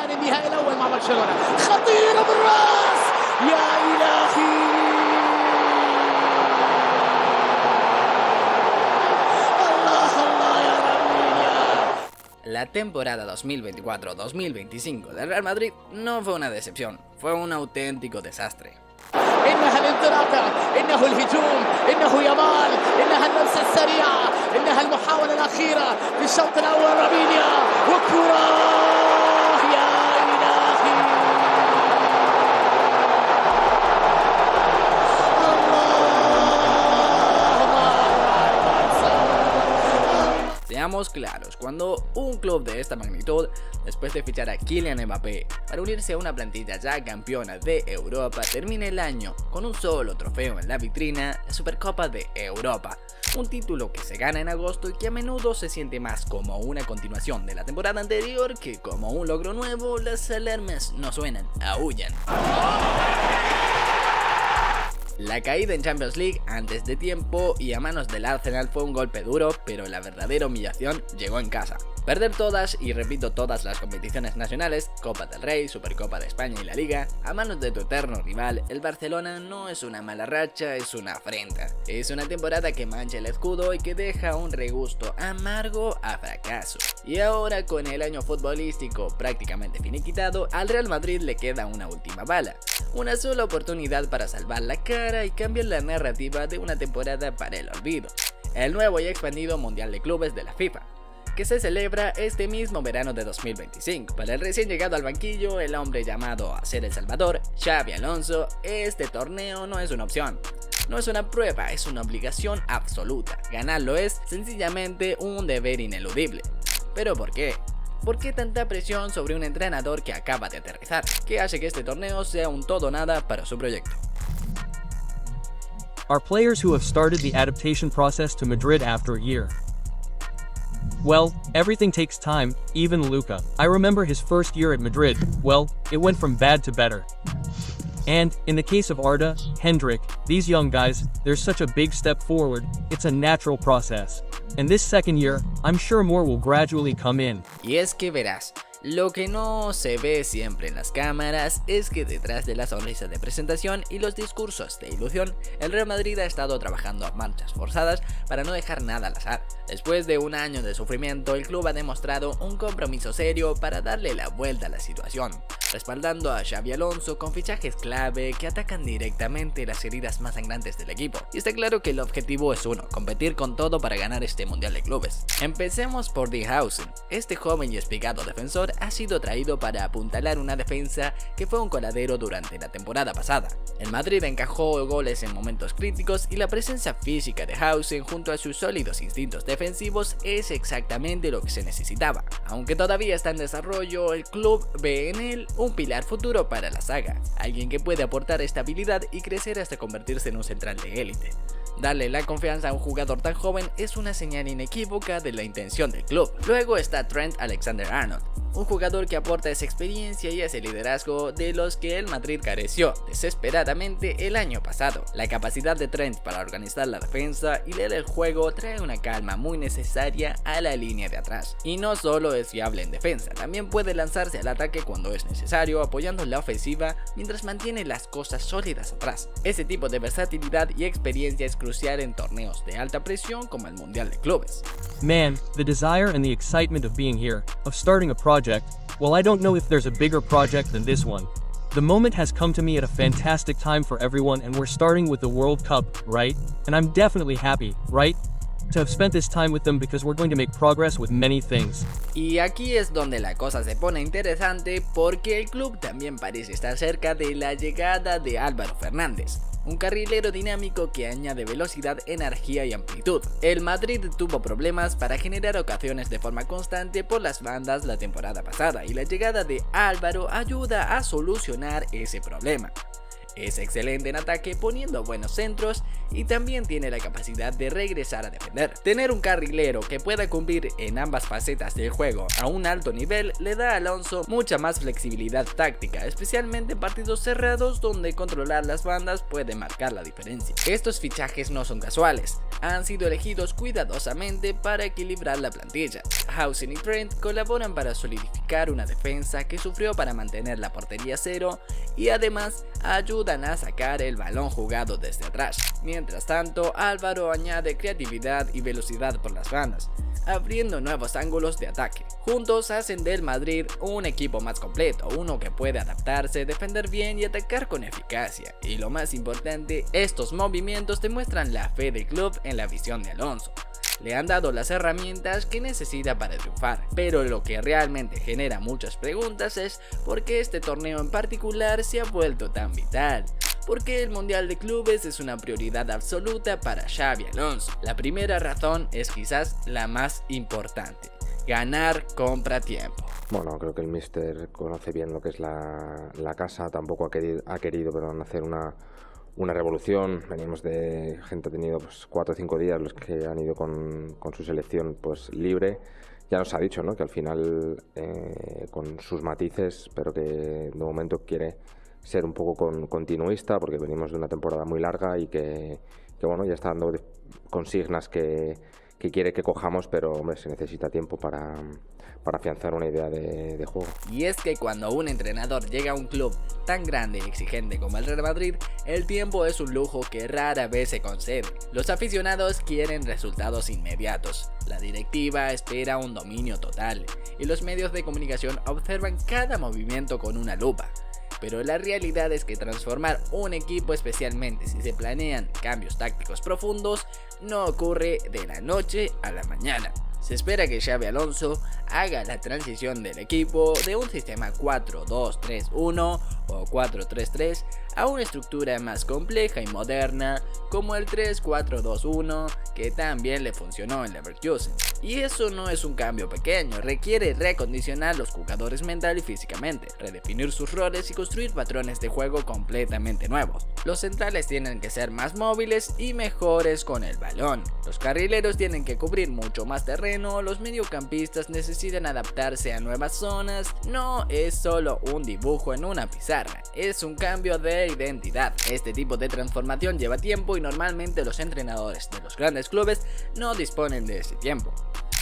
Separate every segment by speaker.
Speaker 1: كان النهائي الأول مع برشلونة، خطيرة بالرأس يا إلهي.
Speaker 2: La temporada 2024-2025 del Real Madrid no fue una decepción, fue un auténtico desastre.
Speaker 1: إنها الانطلاقة، إنه الهجوم، إنه يامال، إنها اللمسة السريعة، إنها المحاولة الأخيرة في الشوط الأول. رافينيا وكرة يا إلهي.
Speaker 2: Seamos claros, cuando un club de esta magnitud, después de fichar a Kylian Mbappé para unirse a una plantilla ya campeona de Europa, termina el año con un solo trofeo en la vitrina, la Supercopa de Europa, un título que se gana en agosto y que a menudo se siente más como una continuación de la temporada anterior que como un logro nuevo, las alarmas no suenan, aúllan. La caída en Champions League antes de tiempo y a manos del Arsenal fue un golpe duro, pero la verdadera humillación llegó en casa. Perder todas, y repito todas las competiciones nacionales, Copa del Rey, Supercopa de España y la Liga, a manos de tu eterno rival, el Barcelona, no es una mala racha, es una afrenta. Es una temporada que mancha el escudo y que deja un regusto amargo a fracaso. Y ahora, con el año futbolístico prácticamente finiquitado, al Real Madrid le queda una última bala. Una sola oportunidad para salvar la cara y cambiar la narrativa de una temporada para el olvido. El nuevo y expandido Mundial de Clubes de la FIFA, que se celebra este mismo verano de 2025. Para el recién llegado al banquillo, el hombre llamado a ser el Salvador, Xabi Alonso, este torneo no es una opción. No es una prueba, es una obligación absoluta. Ganarlo es sencillamente un deber ineludible. ¿Pero por qué? ¿Por qué tanta presión sobre un entrenador que acaba de aterrizar? ¿Qué hace que este torneo sea un todo o nada para su proyecto?
Speaker 3: Are players who have started the adaptation process to Madrid after a year. Well, everything takes time, even Luka. I remember his first year at Madrid, well, it went from bad to better. And, in the case of Arda, Hendrik, these young guys, there's such a big step forward, it's a natural process. And this second year, I'm sure more will gradually come in.
Speaker 2: Y es que verás, lo que no se ve siempre en las cámaras es que detrás de la sonrisa de presentación y los discursos de ilusión, el Real Madrid ha estado trabajando a marchas forzadas para no dejar nada al azar. Después de un año de sufrimiento, el club ha demostrado un compromiso serio para darle la vuelta a la situación, respaldando a Xabi Alonso con fichajes clave que atacan directamente las heridas más sangrantes del equipo. Y está claro que el objetivo es uno, competir con todo para ganar este Mundial de Clubes. Empecemos por Dijkhuizen. Este joven y espigado defensor ha sido traído para apuntalar una defensa que fue un coladero durante la temporada pasada. El Madrid encajó goles en momentos críticos y la presencia física de Dijkhuizen junto a sus sólidos instintos defensivos es exactamente lo que se necesitaba. Aunque todavía está en desarrollo, el club ve en él un pilar futuro para la saga, alguien que puede aportar estabilidad y crecer hasta convertirse en un central de élite. Darle la confianza a un jugador tan joven es una señal inequívoca de la intención del club. Luego está Trent Alexander-Arnold, un jugador que aporta esa experiencia y ese liderazgo de los que el Madrid careció desesperadamente el año pasado. La capacidad de Trent para organizar la defensa y leer el juego trae una calma muy necesaria a la línea de atrás. Y no solo es fiable en defensa, también puede lanzarse al ataque cuando es necesario, apoyando la ofensiva mientras mantiene las cosas sólidas atrás. Ese tipo de versatilidad y experiencia es crucial en torneos de alta presión como el Mundial de Clubes.
Speaker 3: Man, the desire and the excitement of being here, of starting a project, well, I don't know if there's a bigger project than this one. The moment has come to me at a fantastic time for everyone, and we're starting with the World Cup, right? And I'm definitely happy, right? To have spent this time with them because we're going to make progress with many things.
Speaker 2: Y aquí es donde la cosa se pone interesante porque el club también parece estar cerca de la llegada de Álvaro Fernández, un carrilero dinámico que añade velocidad, energía y amplitud. El Madrid tuvo problemas para generar ocasiones de forma constante por las bandas la temporada pasada y la llegada de Álvaro ayuda a solucionar ese problema. Es excelente en ataque poniendo buenos centros y también tiene la capacidad de regresar a defender. Tener un carrilero que pueda cumplir en ambas facetas del juego a un alto nivel le da a Alonso mucha más flexibilidad táctica, especialmente en partidos cerrados donde controlar las bandas puede marcar la diferencia. Estos fichajes no son casuales, han sido elegidos cuidadosamente para equilibrar la plantilla. Housen y Trent colaboran para solidificar una defensa que sufrió para mantener la portería cero y además ayudan a sacar el balón jugado desde atrás. Mientras tanto, Álvaro añade creatividad y velocidad por las bandas, abriendo nuevos ángulos de ataque. Juntos hacen del Madrid un equipo más completo, uno que puede adaptarse, defender bien y atacar con eficacia. Y lo más importante, estos movimientos demuestran la fe del club en la visión de Alonso. Le han dado las herramientas que necesita para triunfar, pero lo que realmente genera muchas preguntas es por qué este torneo en particular se ha vuelto tan vital. ¿Por qué el Mundial de Clubes es una prioridad absoluta para Xabi Alonso? La primera razón es quizás la más importante: ganar compra tiempo.
Speaker 4: Bueno, creo que el míster conoce bien lo que es la casa, tampoco ha querido hacer una revolución. Venimos de gente, ha tenido 4 o 5 días los que han ido con su selección libre. Ya nos ha dicho, ¿no?, que al final con sus matices, pero que de momento quiere ser un poco continuista, porque venimos de una temporada muy larga y que bueno, ya está dando consignas que quiere que cojamos, pero hombre, se necesita tiempo para afianzar una idea de juego.
Speaker 2: Y es que cuando un entrenador llega a un club tan grande y exigente como el Real Madrid, el tiempo es un lujo que rara vez se concede. Los aficionados quieren resultados inmediatos, la directiva espera un dominio total y los medios de comunicación observan cada movimiento con una lupa. Pero la realidad es que transformar un equipo, especialmente si se planean cambios tácticos profundos, no ocurre de la noche a la mañana. Se espera que Xabi Alonso haga la transición del equipo de un sistema 4-2-3-1 o 4-3-3 a una estructura más compleja y moderna como el 3-4-2-1, que también le funcionó en Leverkusen. Y eso no es un cambio pequeño, requiere reacondicionar los jugadores mental y físicamente, redefinir sus roles y construir patrones de juego completamente nuevos. Los centrales tienen que ser más móviles y mejores con el balón. Los carrileros tienen que cubrir mucho más terreno, los mediocampistas necesitan adaptarse a nuevas zonas. No es solo un dibujo en una pizarra, es un cambio de identidad. Este tipo de transformación lleva tiempo y normalmente los entrenadores de los grandes clubes no disponen de ese tiempo.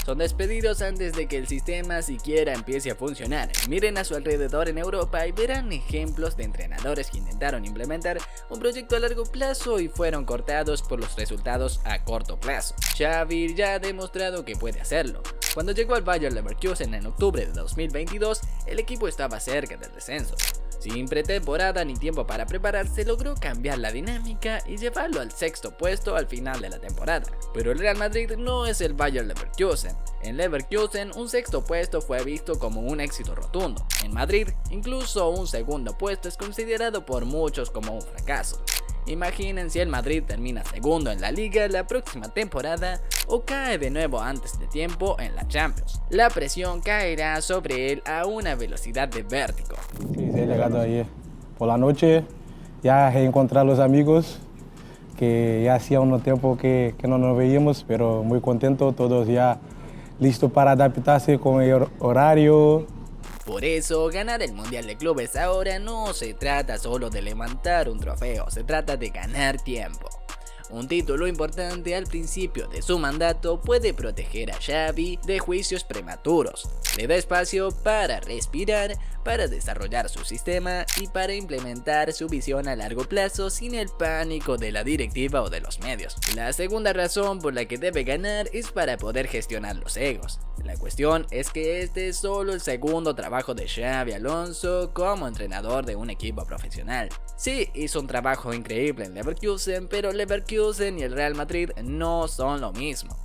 Speaker 2: Son despedidos antes de que el sistema siquiera empiece a funcionar. Miren a su alrededor en Europa y verán ejemplos de entrenadores que intentaron implementar un proyecto a largo plazo y fueron cortados por los resultados a corto plazo. Xavi ya ha demostrado que puede hacerlo. Cuando llegó al Bayer Leverkusen en octubre de 2022, el equipo estaba cerca del descenso. Sin pretemporada ni tiempo para prepararse, logró cambiar la dinámica y llevarlo al 6º puesto al final de la temporada. Pero el Real Madrid no es el Bayer Leverkusen. En Leverkusen, un 6º puesto fue visto como un éxito rotundo. En Madrid, incluso un 2º puesto es considerado por muchos como un fracaso. Imaginen si el Madrid termina segundo en la Liga la próxima temporada o cae de nuevo antes de tiempo en la Champions. La presión caerá sobre él a una velocidad de vértigo.
Speaker 5: Sí, he llegado ahí por la noche, ya reencontrar a los amigos que ya hacía un tiempo que no nos veíamos, pero muy contento, todos ya listos para adaptarse con el horario.
Speaker 2: Por eso, ganar el Mundial de Clubes ahora no se trata solo de levantar un trofeo, se trata de ganar tiempo. Un título importante al principio de su mandato puede proteger a Xavi de juicios prematuros. Le da espacio para respirar, para desarrollar su sistema y para implementar su visión a largo plazo sin el pánico de la directiva o de los medios. La segunda razón por la que debe ganar es para poder gestionar los egos. La cuestión es que este es solo el segundo trabajo de Xabi Alonso como entrenador de un equipo profesional. Sí, hizo un trabajo increíble en Leverkusen, pero Leverkusen y el Real Madrid no son lo mismo.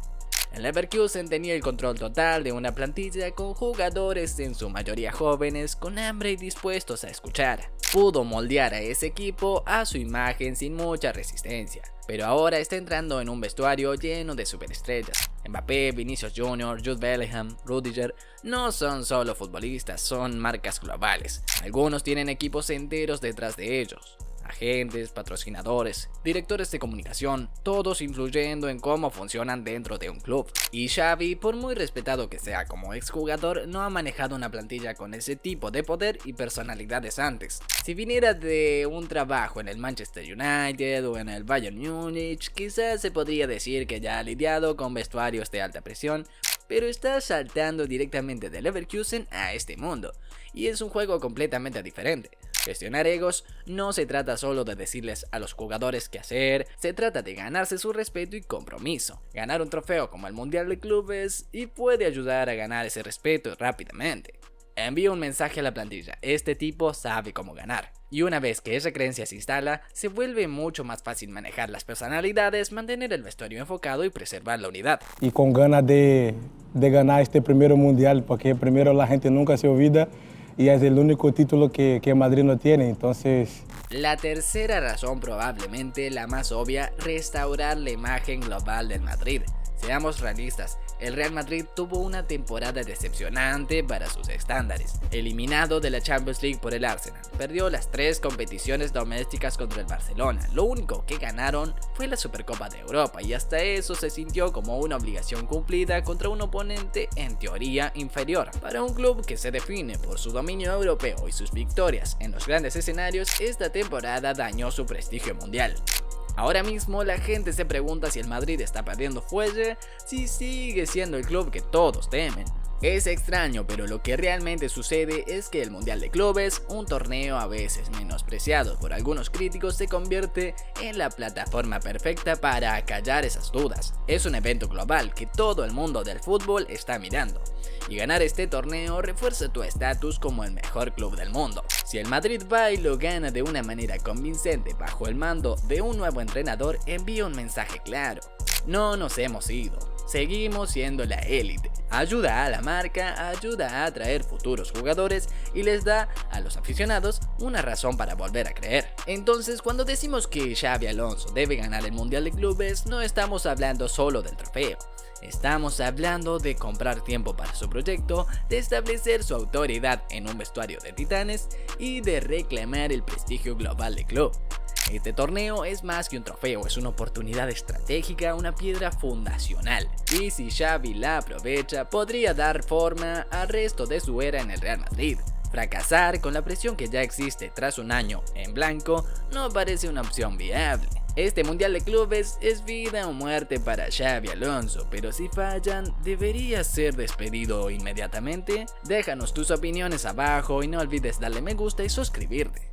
Speaker 2: En Leverkusen tenía el control total de una plantilla con jugadores en su mayoría jóvenes con hambre y dispuestos a escuchar. Pudo moldear a ese equipo a su imagen sin mucha resistencia, pero ahora está entrando en un vestuario lleno de superestrellas. Mbappé, Vinicius Jr., Jude Bellingham, Rudiger no son solo futbolistas, son marcas globales. Algunos tienen equipos enteros detrás de ellos. agentes, patrocinadores, directores de comunicación, todos influyendo en cómo funcionan dentro de un club. Y Xavi, por muy respetado que sea como exjugador, no ha manejado una plantilla con ese tipo de poder y personalidades antes. Si viniera de un trabajo en el Manchester United o en el Bayern Múnich, quizás se podría decir que ya ha lidiado con vestuarios de alta presión, pero está saltando directamente del Leverkusen a este mundo, y es un juego completamente diferente. Gestionar egos no se trata solo de decirles a los jugadores qué hacer, se trata de ganarse su respeto y compromiso. Ganar un trofeo como el Mundial de Clubes y puede ayudar a ganar ese respeto rápidamente. Envía un mensaje a la plantilla: este tipo sabe cómo ganar. Y una vez que esa creencia se instala, se vuelve mucho más fácil manejar las personalidades, mantener el vestuario enfocado y preservar la unidad.
Speaker 5: Y con ganas de ganar este primer mundial, porque primero la gente nunca se olvida y es el único título que Madrid no tiene, entonces...
Speaker 2: La tercera razón, probablemente la más obvia: restaurar la imagen global del Madrid. Seamos realistas, el Real Madrid tuvo una temporada decepcionante para sus estándares. Eliminado de la Champions League por el Arsenal, perdió las 3 competiciones domésticas contra el Barcelona. Lo único que ganaron fue la Supercopa de Europa, y hasta eso se sintió como una obligación cumplida contra un oponente en teoría inferior. Para un club que se define por su dominio europeo y sus victorias en los grandes escenarios, esta temporada dañó su prestigio mundial. Ahora mismo la gente se pregunta si el Madrid está perdiendo fuelle, si sigue siendo el club que todos temen. Es extraño, pero lo que realmente sucede es que el Mundial de Clubes, un torneo a veces menospreciado por algunos críticos, se convierte en la plataforma perfecta para acallar esas dudas. Es un evento global que todo el mundo del fútbol está mirando, y ganar este torneo refuerza tu estatus como el mejor club del mundo. Si el Madrid va y lo gana de una manera convincente bajo el mando de un nuevo entrenador, envía un mensaje claro: no nos hemos ido, seguimos siendo la élite. Ayuda a la marca, ayuda a atraer futuros jugadores y les da a los aficionados una razón para volver a creer. Entonces, cuando decimos que Xabi Alonso debe ganar el Mundial de Clubes, no estamos hablando solo del trofeo. Estamos hablando de comprar tiempo para su proyecto, de establecer su autoridad en un vestuario de titanes y de reclamar el prestigio global del club. Este torneo es más que un trofeo, es una oportunidad estratégica, una piedra fundacional. Y si Xavi la aprovecha, podría dar forma al resto de su era en el Real Madrid. Fracasar con la presión que ya existe tras un año en blanco no parece una opción viable. Este Mundial de Clubes es vida o muerte para Xabi Alonso, pero si fallan, ¿debería ser despedido inmediatamente? Déjanos tus opiniones abajo y no olvides darle me gusta y suscribirte.